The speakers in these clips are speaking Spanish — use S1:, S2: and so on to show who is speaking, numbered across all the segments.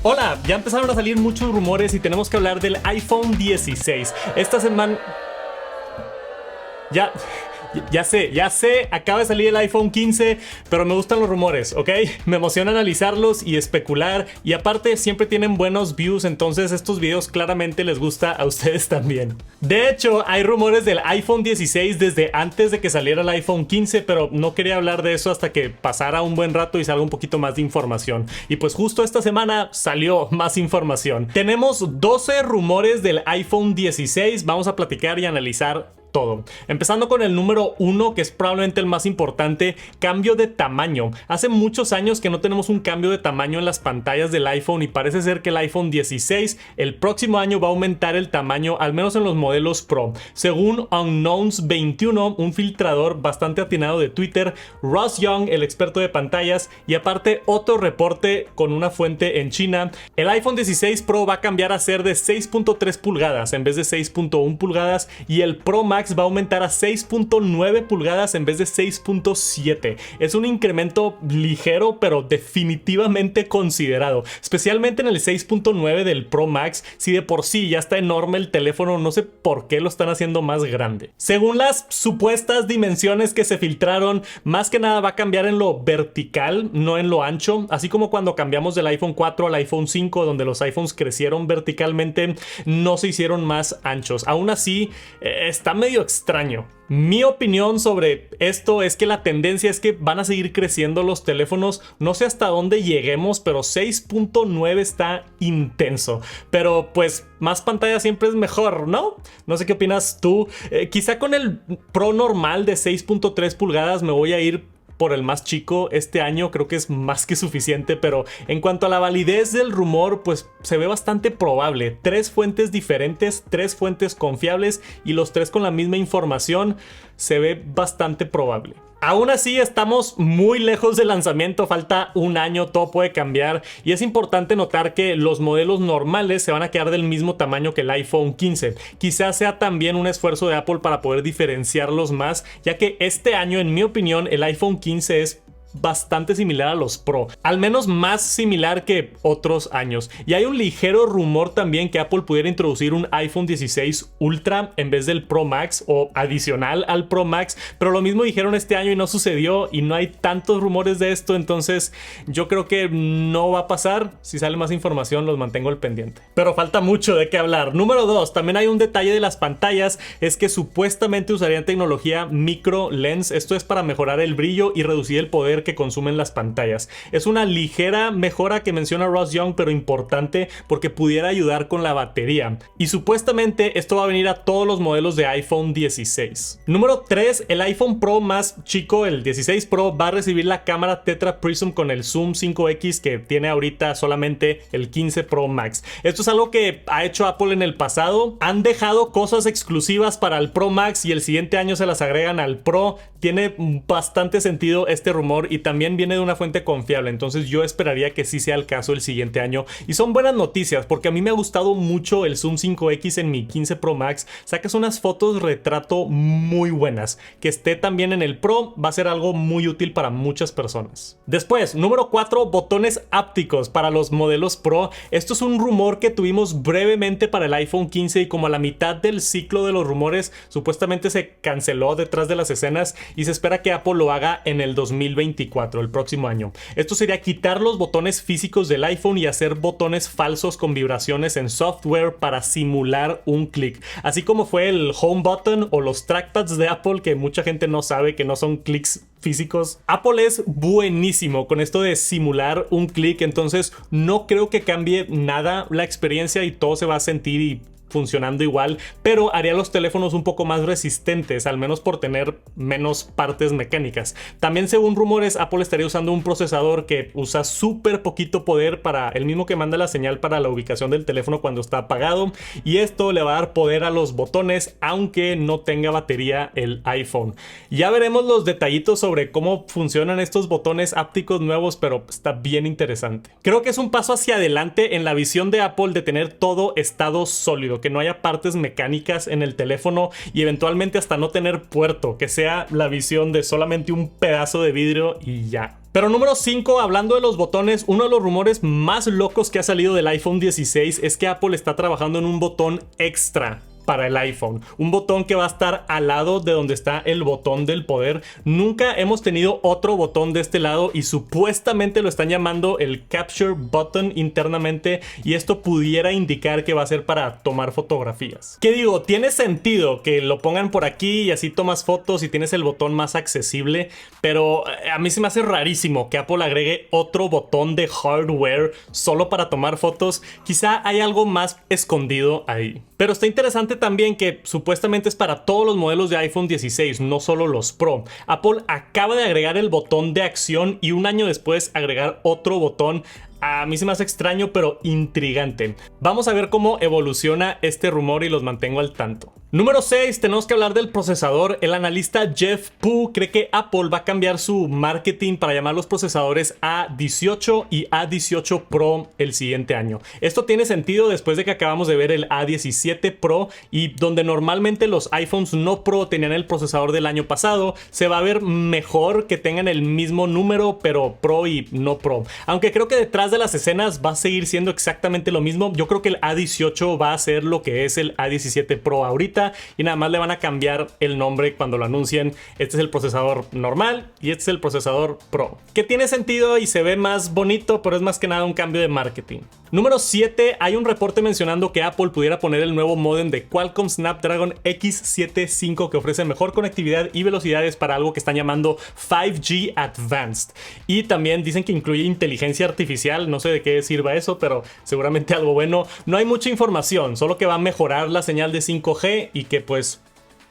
S1: Hola, ya empezaron a salir muchos rumores y tenemos que hablar del iPhone 16. Esta semana... Ya sé, acaba de salir el iPhone 15, pero me gustan los rumores, ¿ok? Me emociona analizarlos y especular, y aparte siempre tienen buenos views, entonces estos videos claramente les gusta a ustedes también. De hecho, hay rumores del iPhone 16 desde antes de que saliera el iPhone 15, pero no quería hablar de eso hasta que pasara un buen rato y salga un poquito más de información. Y pues justo esta semana salió más información. Tenemos 12 rumores del iPhone 16, vamos a platicar y analizar todo. Empezando con el número 1, que es probablemente el más importante: cambio de tamaño. Hace muchos años que no tenemos un cambio de tamaño en las pantallas del iPhone y parece ser que el iPhone 16 el próximo año va a aumentar el tamaño, al menos en los modelos Pro. Según Unknowns21, un filtrador bastante atinado de Twitter, Ross Young, el experto de pantallas, y aparte otro reporte con una fuente en China, el iPhone 16 Pro va a cambiar a ser de 6.3 pulgadas en vez de 6.1 pulgadas y el Pro Max va a aumentar a 6.9 pulgadas en vez de 6.7. Es un incremento ligero, pero definitivamente considerado, especialmente en el 6.9 del Pro Max. Si de por sí ya está enorme el teléfono, no sé por qué lo están haciendo más grande. Según las supuestas dimensiones que se filtraron, más que nada va a cambiar en lo vertical, no en lo ancho, así como cuando cambiamos del iPhone 4 al iPhone 5, donde los iPhones crecieron verticalmente, no se hicieron más anchos. Aún así, está medio extraño. Mi opinión sobre esto es que la tendencia es que van a seguir creciendo los teléfonos. No sé hasta dónde lleguemos, pero 6.9 está intenso. Pero pues más pantalla siempre es mejor, ¿no? No sé qué opinas tú. Quizá con el Pro normal de 6.3 pulgadas me voy a ir por el más chico este año. Creo que es más que suficiente, pero en cuanto a la validez del rumor, pues se ve bastante probable. 3 fuentes diferentes, 3 fuentes confiables y los 3 con la misma información. Se ve bastante probable. Aún así estamos muy lejos del lanzamiento, falta un año, todo puede cambiar, y es importante notar que los modelos normales se van a quedar del mismo tamaño que el iPhone 15. Quizás sea también un esfuerzo de Apple para poder diferenciarlos más, ya que este año, en mi opinión, el iPhone 15 es bastante similar a los Pro, al menos más similar que otros años. Y hay un ligero rumor también que Apple pudiera introducir un iPhone 16 Ultra en vez del Pro Max o adicional al Pro Max, pero lo mismo dijeron este año y no sucedió, y no hay tantos rumores de esto, entonces yo creo que no va a pasar. Si sale más información los mantengo al pendiente, pero falta mucho de qué hablar. Número 2, también hay un detalle de las pantallas, es que supuestamente usarían tecnología micro lens. Esto es para mejorar el brillo y reducir el poder que consumen las pantallas. Es una ligera mejora que menciona Ross Young, pero importante porque pudiera ayudar con la batería, y supuestamente esto va a venir a todos los modelos de iPhone 16. Número 3, el iPhone Pro más chico, el 16 Pro, va a recibir la cámara Tetra Prism con el zoom 5x que tiene ahorita solamente el 15 Pro Max. Esto es algo que ha hecho Apple en el pasado. Han dejado cosas exclusivas para el Pro Max y el siguiente año se las agregan al Pro. Tiene bastante sentido este rumor y también viene de una fuente confiable, entonces yo esperaría que sí sea el caso el siguiente año. Y son buenas noticias porque a mí me ha gustado mucho el zoom 5x en mi 15 Pro Max. Sacas unas fotos retrato muy buenas. Que esté también en el Pro va a ser algo muy útil para muchas personas. Después, número 4, botones ápticos para los modelos Pro. Esto es un rumor que tuvimos brevemente para el iPhone 15 y como a la mitad del ciclo de los rumores supuestamente se canceló detrás de las escenas y se espera que Apple lo haga en el 2024, el próximo año. Esto sería quitar los botones físicos del iPhone y hacer botones falsos con vibraciones en software para simular un clic, así como fue el Home Button o los trackpads de Apple, que mucha gente no sabe que no son clics físicos. Apple es buenísimo con esto de simular un clic, entonces no creo que cambie nada la experiencia y todo se va a sentir y funcionando igual, pero haría los teléfonos un poco más resistentes, al menos por tener menos partes mecánicas. También, según rumores, Apple estaría usando un procesador que usa súper poquito poder, para el mismo que manda la señal para la ubicación del teléfono cuando está apagado, y esto le va a dar poder a los botones aunque no tenga batería el iPhone. Ya veremos los detallitos sobre cómo funcionan estos botones ápticos nuevos, pero está bien interesante. Creo que es un paso hacia adelante en la visión de Apple de tener todo estado sólido, que no haya partes mecánicas en el teléfono y eventualmente hasta no tener puerto, que sea la visión de solamente un pedazo de vidrio y ya. Pero número 5, hablando de los botones, uno de los rumores más locos que ha salido del iPhone 16 es que Apple está trabajando en un botón extra para el iPhone, un botón que va a estar al lado de donde está el botón del poder. Nunca hemos tenido otro botón de este lado y supuestamente lo están llamando el Capture Button internamente, y esto pudiera indicar que va a ser para tomar fotografías. ¿Qué digo? Tiene sentido que lo pongan por aquí y así tomas fotos y tienes el botón más accesible, pero a mí se me hace rarísimo que Apple agregue otro botón de hardware solo para tomar fotos. Quizá hay algo más escondido ahí. Pero está interesante también que supuestamente es para todos los modelos de iPhone 16, no solo los Pro. Apple acaba de agregar el botón de acción y un año después agregar otro botón. A mí se me hace extraño, pero intrigante. Vamos a ver cómo evoluciona este rumor y los mantengo al tanto. Número 6, tenemos que hablar del procesador. El analista Jeff Pu cree que Apple va a cambiar su marketing para llamar los procesadores A18 y A18 Pro el siguiente año. Esto tiene sentido después de que acabamos de ver el A17 Pro, y donde normalmente los iPhones no Pro tenían el procesador del año pasado, se va a ver mejor que tengan el mismo número pero Pro y no Pro. Aunque creo que detrás de las escenas va a seguir siendo exactamente lo mismo. Yo creo que el A18 va a ser lo que es el A17 Pro ahorita, y nada más le van a cambiar el nombre cuando lo anuncien. Este es el procesador normal y este es el procesador Pro, que tiene sentido y se ve más bonito, pero es más que nada un cambio de marketing. Número 7, hay un reporte mencionando que Apple pudiera poner el nuevo módem de Qualcomm Snapdragon X75 que ofrece mejor conectividad y velocidades para algo que están llamando 5G Advanced, y también dicen que incluye inteligencia artificial. No sé de qué sirva eso, pero seguramente algo bueno. No hay mucha información, solo que va a mejorar la señal de 5G y que pues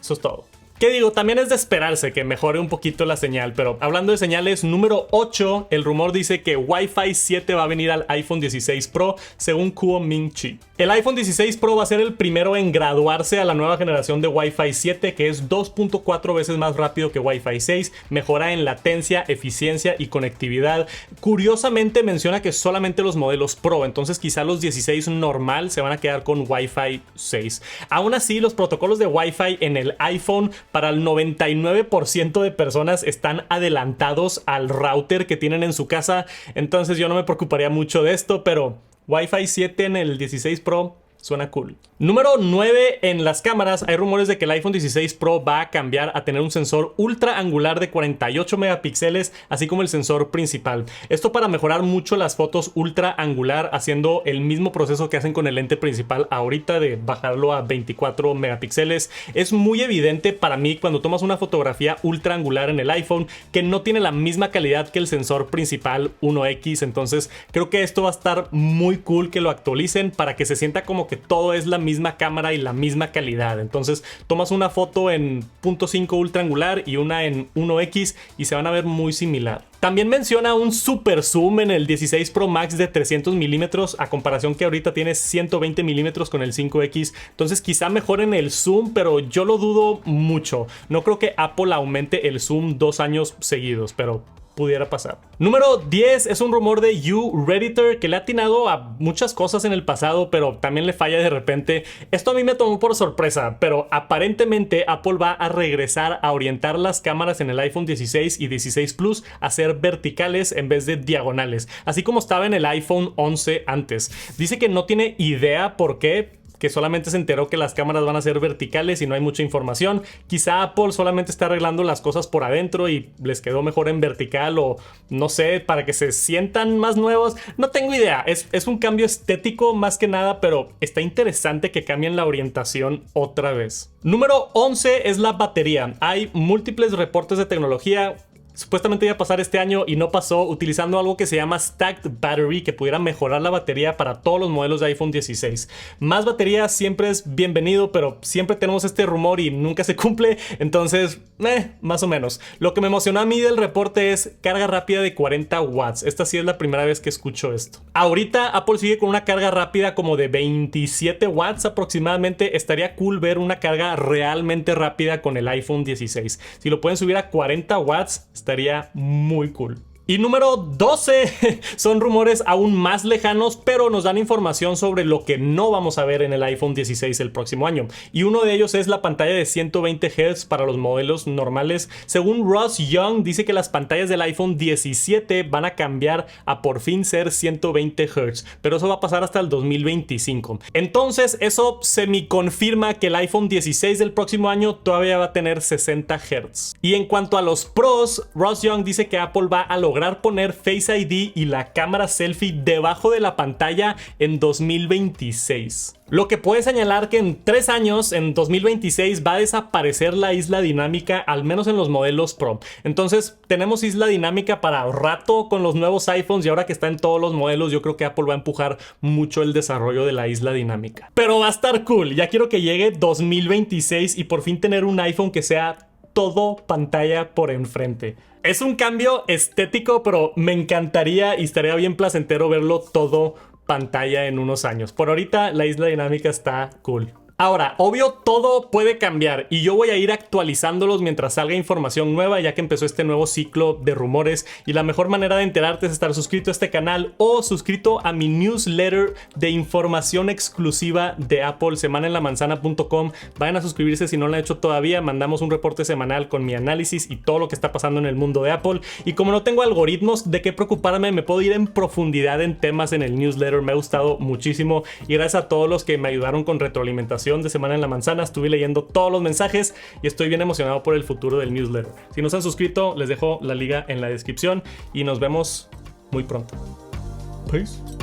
S1: eso es todo. ¿Qué digo? También es de esperarse que mejore un poquito la señal, pero hablando de señales, número 8, el rumor dice que Wi-Fi 7 va a venir al iPhone 16 Pro, según Kuo Ming Chi. El iPhone 16 Pro va a ser el primero en graduarse a la nueva generación de Wi-Fi 7, que es 2.4 veces más rápido que Wi-Fi 6, mejora en latencia, eficiencia y conectividad. Curiosamente menciona que solamente los modelos Pro, entonces quizá los 16 normal se van a quedar con Wi-Fi 6. Aún así, los protocolos de Wi-Fi en el iPhone para el 99% de personas están adelantados al router que tienen en su casa, entonces yo no me preocuparía mucho de esto, pero Wi-Fi 7 en el 16 Pro suena cool. Número 9, en las cámaras hay rumores de que el iPhone 16 Pro va a cambiar a tener un sensor ultra angular de 48 megapíxeles, así como el sensor principal. Esto para mejorar mucho las fotos ultra angular, haciendo el mismo proceso que hacen con el lente principal ahorita de bajarlo a 24 megapíxeles. Es muy evidente para mí cuando tomas una fotografía ultra angular en el iPhone que no tiene la misma calidad que el sensor principal 1X, entonces creo que esto va a estar muy cool que lo actualicen para que se sienta como que todo es la misma cámara y la misma calidad. Entonces tomas una foto en 0.5 ultra angular y una en 1X y se van a ver muy similar. También menciona un super zoom en el 16 Pro Max de 300 milímetros a comparación que ahorita tiene 120 milímetros con el 5X. Entonces quizá mejoren el zoom, pero yo lo dudo mucho. No creo que Apple aumente el zoom 2 años seguidos, pero pudiera pasar. Número 10 es un rumor de YouRedditor que le ha atinado a muchas cosas en el pasado, pero también le falla de repente. Esto a mí me tomó por sorpresa, pero aparentemente Apple va a regresar a orientar las cámaras en el iPhone 16 y 16 Plus a ser verticales en vez de diagonales, así como estaba en el iPhone 11 antes. Dice que no tiene idea por qué, que solamente se enteró que las cámaras van a ser verticales y no hay mucha información. Quizá Apple solamente está arreglando las cosas por adentro y les quedó mejor en vertical, o no sé, para que se sientan más nuevos. No tengo idea, es un cambio estético más que nada, pero está interesante que cambien la orientación otra vez. Número 11 es la batería. Hay múltiples reportes de tecnología. Supuestamente iba a pasar este año y no pasó, utilizando algo que se llama Stacked Battery, que pudiera mejorar la batería para todos los modelos de iPhone 16. Más batería siempre es bienvenido, pero siempre tenemos este rumor y nunca se cumple, entonces, más o menos. Lo que me emocionó a mí del reporte es carga rápida de 40 watts. Esta sí es la primera vez que escucho esto. Ahorita Apple sigue con una carga rápida como de 27 watts aproximadamente. Estaría cool ver una carga realmente rápida con el iPhone 16. Si lo pueden subir a 40 watts, estaría muy cool. Y número 12, son rumores aún más lejanos, pero nos dan información sobre lo que no vamos a ver en el iPhone 16 el próximo año. Y uno de ellos es la pantalla de 120 Hz para los modelos normales. Según Ross Young, dice que las pantallas del iPhone 17 van a cambiar a por fin ser 120 Hz, pero eso va a pasar hasta el 2025. Entonces, eso semi-confirma que el iPhone 16 del próximo año todavía va a tener 60 Hz. Y en cuanto a los pros, Ross Young dice que Apple va a lograr poner Face ID y la cámara selfie debajo de la pantalla en 2026. Lo que puede señalar que en 3 años, en 2026, va a desaparecer la isla dinámica, al menos en los modelos Pro. Entonces, tenemos isla dinámica para rato con los nuevos iPhones y ahora que está en todos los modelos, yo creo que Apple va a empujar mucho el desarrollo de la isla dinámica. Pero va a estar cool, ya quiero que llegue 2026 y por fin tener un iPhone que sea todo pantalla por enfrente. Es un cambio estético, pero me encantaría y estaría bien placentero verlo todo pantalla en unos años. Por ahorita la isla dinámica está cool. Ahora, obvio, todo puede cambiar y yo voy a ir actualizándolos mientras salga información nueva, ya que empezó este nuevo ciclo de rumores, y la mejor manera de enterarte es estar suscrito a este canal o suscrito a mi newsletter de información exclusiva de Apple, semanaenlamanzana.com. Vayan a suscribirse si no lo han hecho todavía. Mandamos un reporte semanal con mi análisis y todo lo que está pasando en el mundo de Apple, y como no tengo algoritmos de qué preocuparme, me puedo ir en profundidad en temas en el newsletter. Me ha gustado muchísimo y gracias a todos los que me ayudaron con retroalimentación de Semana en la Manzana. Estuve leyendo todos los mensajes y estoy bien emocionado por el futuro del newsletter. Si no se han suscrito, les dejo la liga en la descripción y nos vemos muy pronto. Peace.